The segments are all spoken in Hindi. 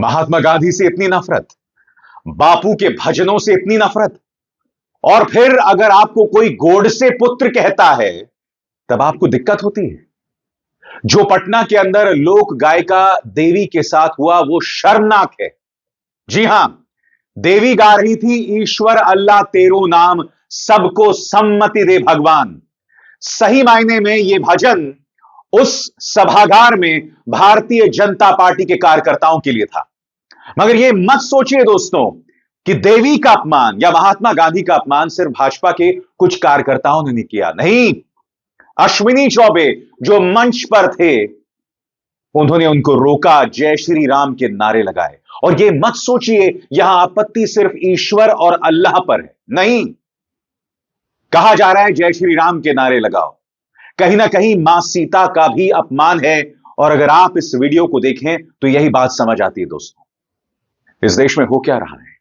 महात्मा गांधी से इतनी नफरत, बापू के भजनों से इतनी नफरत, और फिर अगर आपको कोई गोडसे पुत्र कहता है तब आपको दिक्कत होती है। जो पटना के अंदर लोक गायिका देवी के साथ हुआ वो शर्मनाक है। जी हां, देवी गा रही थी, ईश्वर अल्लाह तेरो नाम, सबको सम्मति दे भगवान। सही मायने में यह भजन उस सभागार में भारतीय जनता पार्टी के कार्यकर्ताओं के लिए था। मगर यह मत सोचिए दोस्तों कि देवी का अपमान या महात्मा गांधी का अपमान सिर्फ भाजपा के कुछ कार्यकर्ताओं ने नहीं किया। नहीं, अश्विनी चौबे जो मंच पर थे उन्होंने उनको रोका, जय श्री राम के नारे लगाए। और यह मत सोचिए यहां आपत्ति सिर्फ ईश्वर और अल्लाह पर है। नहीं, कहा जा रहा है जय श्री राम के नारे लगाओ। कहीं ना कहीं मां सीता का भी अपमान है। और अगर आप इस वीडियो को देखें तो यही बात समझ आती है दोस्तों, इस देश में हो क्या रहा है।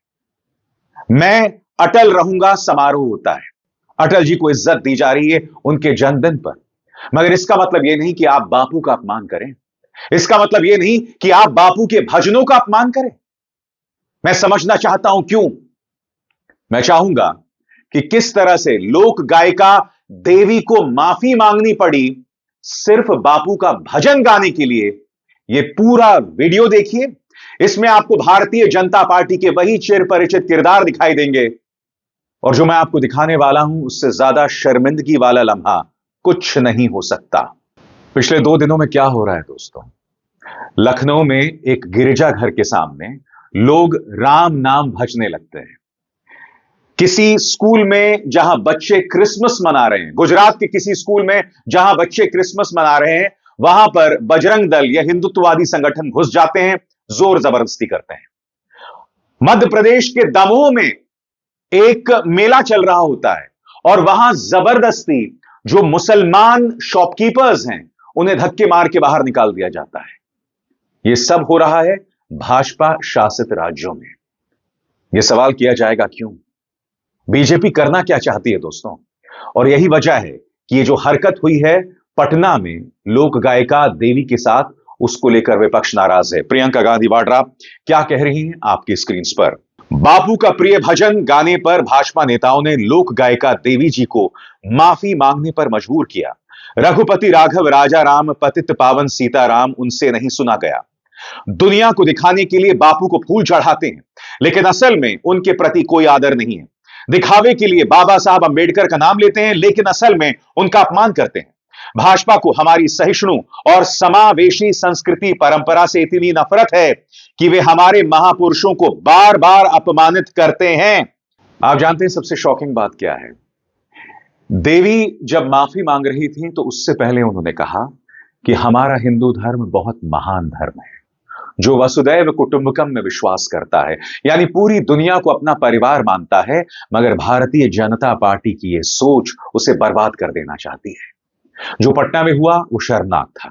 मैं अटल रहूंगा समारोह होता है, अटल जी को इज्जत दी जा रही है उनके जन्मदिन पर, मगर इसका मतलब यह नहीं कि आप बापू का अपमान करें। इसका मतलब यह नहीं कि आप बापू के भजनों का अपमान करें। मैं समझना चाहता हूं क्यों। मैं चाहूंगा कि किस तरह से लोक गायिका देवी को माफी मांगनी पड़ी सिर्फ बापू का भजन गाने के लिए। यह पूरा वीडियो देखिए, इसमें आपको भारतीय जनता पार्टी के वही चिर परिचित किरदार दिखाई देंगे। और जो मैं आपको दिखाने वाला हूं उससे ज्यादा शर्मिंदगी वाला लम्हा कुछ नहीं हो सकता। पिछले 2 दिनों में क्या हो रहा है दोस्तों, लखनऊ में एक गिरजाघर के सामने लोग राम नाम भजने लगते हैं। किसी स्कूल में जहां बच्चे क्रिसमस मना रहे हैं, गुजरात के किसी स्कूल में जहां बच्चे क्रिसमस मना रहे हैं, वहां पर बजरंग दल या हिंदुत्ववादी संगठन घुस जाते हैं, जोर जबरदस्ती करते हैं। मध्य प्रदेश के दमोह में एक मेला चल रहा होता है और वहां जबरदस्ती जो मुसलमान शॉपकीपर्स हैं उन्हें धक्के मार के बाहर निकाल दिया जाता है। यह सब हो रहा है भाजपा शासित राज्यों में। यह सवाल किया जाएगा क्यों, बीजेपी करना क्या चाहती है दोस्तों। और यही वजह है कि यह जो हरकत हुई है पटना में लोक गायिका देवी के साथ, उसको लेकर विपक्ष नाराज है। प्रियंका गांधी वाड्रा क्या कह रही हैं आपकी स्क्रीन पर। बापू का प्रिय भजन गाने पर भाजपा नेताओं ने लोक गायिका देवी जी को माफी मांगने पर मजबूर किया। रघुपति राघव राजा राम, पतित पावन सीताराम उनसे नहीं सुना गया। दुनिया को दिखाने के लिए बापू को फूल चढ़ाते हैं, लेकिन असल में उनके प्रति कोई आदर नहीं है। दिखावे के लिए बाबा साहब अंबेडकर का नाम लेते हैं, लेकिन असल में उनका अपमान करते हैं। भाजपा को हमारी सहिष्णु और समावेशी संस्कृति परंपरा से इतनी नफरत है कि वे हमारे महापुरुषों को बार बार अपमानित करते हैं। आप जानते हैं सबसे शॉकिंग बात क्या है, देवी जब माफी मांग रही थी तो उससे पहले उन्होंने कहा कि हमारा हिंदू धर्म बहुत महान धर्म है जो वसुदैव कुटुंबकम में विश्वास करता है, यानी पूरी दुनिया को अपना परिवार मानता है। मगर भारतीय जनता पार्टी की यह सोच उसे बर्बाद कर देना चाहती है। जो पटना में हुआ वो शर्मनाक था।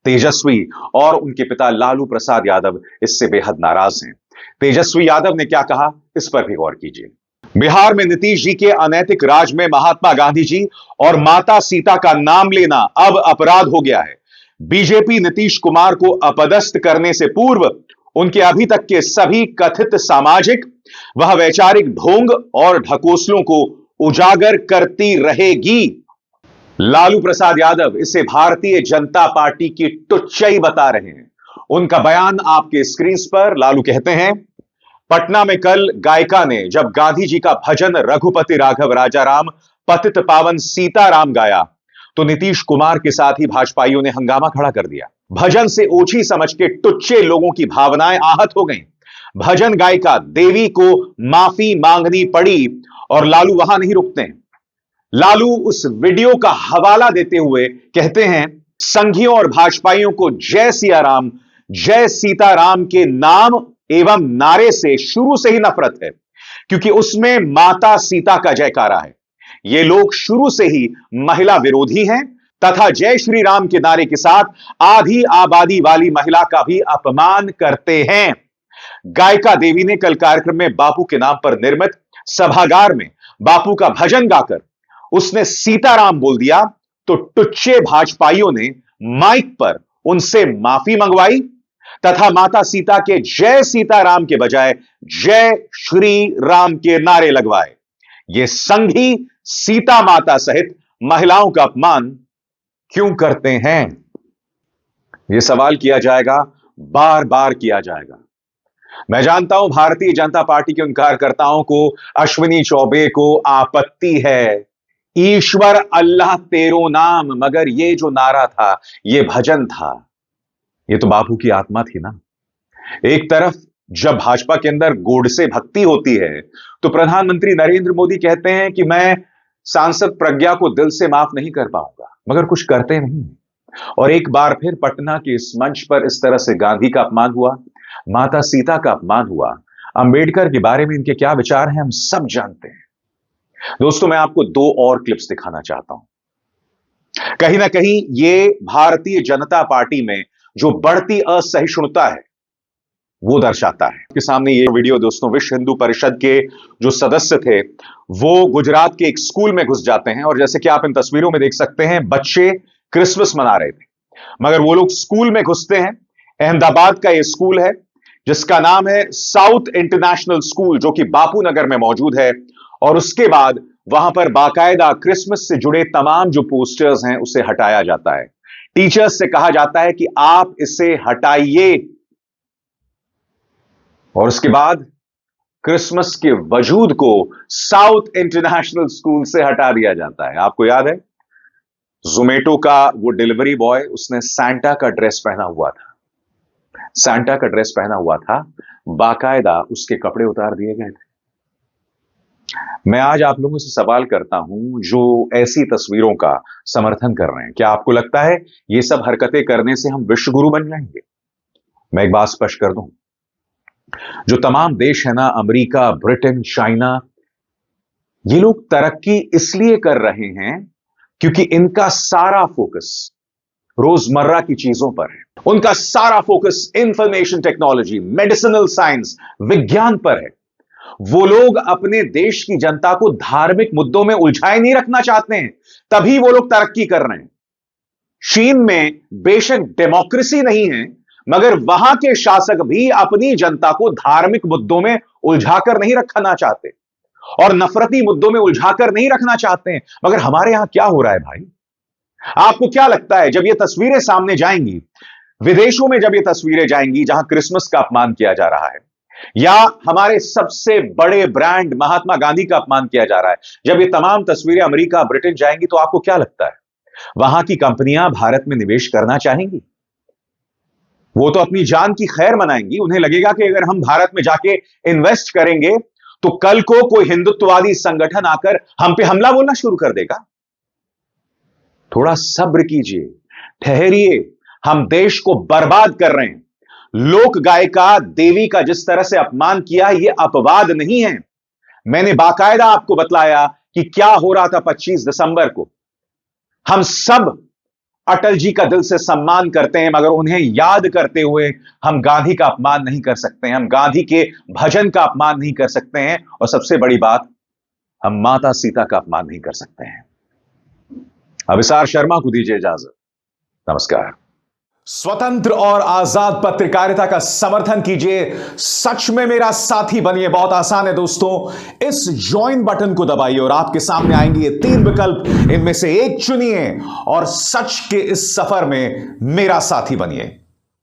तेजस्वी और उनके पिता लालू प्रसाद यादव इससे बेहद नाराज हैं। तेजस्वी यादव ने क्या कहा, इस पर भी गौर कीजिए। बिहार में नीतीश जी के अनैतिक राज में महात्मा गांधी जी और माता सीता का नाम लेना अब अपराध हो गया है। बीजेपी नीतीश कुमार को अपदस्थ करने से पूर्व उनके अभी तक के सभी कथित सामाजिक व वैचारिक ढोंग और ढकोसलों को उजागर करती रहेगी। लालू प्रसाद यादव इसे भारतीय जनता पार्टी की टुच्चाई बता रहे हैं। उनका बयान आपके स्क्रीन पर। लालू कहते हैं, पटना में कल गायिका ने जब गांधी जी का भजन रघुपति राघव राजा राम, पतित पावन सीताराम गाया तो नीतीश कुमार के साथ ही भाजपाइयों ने हंगामा खड़ा कर दिया। भजन से ओछी समझ के टुच्चे लोगों की भावनाएं आहत हो गईं। भजन गायिका देवी को माफी मांगनी पड़ी और लालू वहां नहीं रुकते हैं। लालू उस वीडियो का हवाला देते हुए कहते हैं, संघियों और भाजपाइयों को जय सिया राम, जय सीताराम के नाम एवं नारे से शुरू से ही नफरत है, क्योंकि उसमें माता सीता का जयकारा है। ये लोग शुरू से ही महिला विरोधी हैं तथा जय श्री राम के नारे के साथ आधी आबादी वाली महिला का भी अपमान करते हैं। गायिका देवी ने कल कार्यक्रम में बापू के नाम पर निर्मित सभागार में बापू का भजन गाकर उसने सीताराम बोल दिया तो टुच्चे भाजपाइयों ने माइक पर उनसे माफी मंगवाई। तथा माता सीता के जय सीताराम के बजाय जय श्री राम के नारे लगवाए। ये संघी सीता माता सहित महिलाओं का अपमान क्यों करते हैं? यह सवाल किया जाएगा, बार बार किया जाएगा। मैं जानता हूं भारतीय जनता पार्टी के उन कार्यकर्ताओं को, अश्विनी चौबे को आपत्ति है, ईश्वर अल्लाह तेरो नाम, मगर ये जो नारा था, ये भजन था, ये तो बापू की आत्मा थी ना। एक तरफ जब भाजपा के अंदर गोडसे भक्ति होती है तो प्रधानमंत्री नरेंद्र मोदी कहते हैं कि मैं सांसद प्रज्ञा को दिल से माफ नहीं कर पाऊंगा, मगर कुछ करते नहीं। और एक बार फिर पटना के इस मंच पर इस तरह से गांधी का अपमान हुआ, माता सीता का अपमान हुआ, अंबेडकर के बारे में इनके क्या विचार हैं हम सब जानते हैं। दोस्तों, मैं आपको दो और क्लिप्स दिखाना चाहता हूं। कहीं ना कहीं ये भारतीय जनता पार्टी में जो बढ़ती असहिष्णुता है वो दर्शाता है। आपके सामने ये वीडियो दोस्तों, विश्व हिंदू परिषद के जो सदस्य थे वो गुजरात के एक स्कूल में घुस जाते हैं और जैसे कि आप इन तस्वीरों में देख सकते हैं, बच्चे क्रिसमस मना रहे थे, मगर वो लोग स्कूल में घुसते हैं। अहमदाबाद का ये स्कूल है जिसका नाम है साउथ इंटरनेशनल स्कूल, जो कि बापू नगर में मौजूद है। और उसके बाद वहां पर बाकायदा क्रिसमस से जुड़े तमाम जो पोस्टर्स हैं उसे हटाया जाता है। टीचर्स से कहा जाता है कि आप इसे हटाइए, और उसके बाद क्रिसमस के वजूद को साउथ इंटरनेशनल स्कूल से हटा दिया जाता है। आपको याद है, जोमेटो का वो डिलीवरी बॉय, उसने सांता का ड्रेस पहना हुआ था, सांता का ड्रेस पहना हुआ था, बाकायदा उसके कपड़े उतार दिए गए थे। मैं आज आप लोगों से सवाल करता हूं जो ऐसी तस्वीरों का समर्थन कर रहे हैं, क्या आपको लगता है ये सब हरकतें करने से हम विश्व गुरु बन जाएंगे? मैं एक बात स्पष्ट कर दूं, जो तमाम देश है ना, अमेरिका, ब्रिटेन, चाइना, ये लोग तरक्की इसलिए कर रहे हैं क्योंकि इनका सारा फोकस रोजमर्रा की चीजों पर है। उनका सारा focus information technology, medicinal science, विज्ञान पर है। वो लोग अपने देश की जनता को धार्मिक मुद्दों में उलझाए नहीं रखना चाहते हैं, तभी वो लोग तरक्की कर रहे हैं। चीन में बेशक डेमोक्रेसी नहीं है, मगर वहां के शासक भी अपनी जनता को धार्मिक मुद्दों में उलझाकर नहीं रखना चाहते और नफरती मुद्दों में उलझाकर नहीं रखना चाहते हैं। मगर हमारे यहां क्या हो रहा है भाई? आपको क्या लगता है जब ये तस्वीरें सामने जाएंगी, विदेशों में जब ये तस्वीरें जाएंगी जहां क्रिसमस का अपमान किया जा रहा है, या हमारे सबसे बड़े ब्रांड महात्मा गांधी का अपमान किया जा रहा है, जब ये तमाम तस्वीरें अमेरिका, ब्रिटेन जाएंगी, तो आपको क्या लगता है वहां की कंपनियां भारत में निवेश करना चाहेंगी? वो तो अपनी जान की खैर मनाएंगी। उन्हें लगेगा कि अगर हम भारत में जाके इन्वेस्ट करेंगे तो कल को कोई हिंदुत्ववादी संगठन आकर हम पे हमला बोलना शुरू कर देगा। थोड़ा सब्र कीजिए, ठहरिए, हम देश को बर्बाद कर रहे हैं। लोक गायिका देवी का जिस तरह से अपमान किया, यह अपवाद नहीं है। मैंने बाकायदा आपको बतलाया कि क्या हो रहा था 25 दिसंबर को। हम सब अटल जी का दिल से सम्मान करते हैं, मगर उन्हें याद करते हुए हम गांधी का अपमान नहीं कर सकते हैं, हम गांधी के भजन का अपमान नहीं कर सकते हैं, और सबसे बड़ी बात, हम माता सीता का अपमान नहीं कर सकते हैं। अभिसार शर्मा को दीजिए इजाजत। नमस्कार। स्वतंत्र और आजाद पत्रकारिता का समर्थन कीजिए, सच में मेरा साथी बनिए। बहुत आसान है दोस्तों, इस ज्वाइन बटन को दबाइए और आपके सामने आएंगे ये 3 विकल्प, इनमें से एक चुनिए और सच के इस सफर में मेरा साथी बनिए।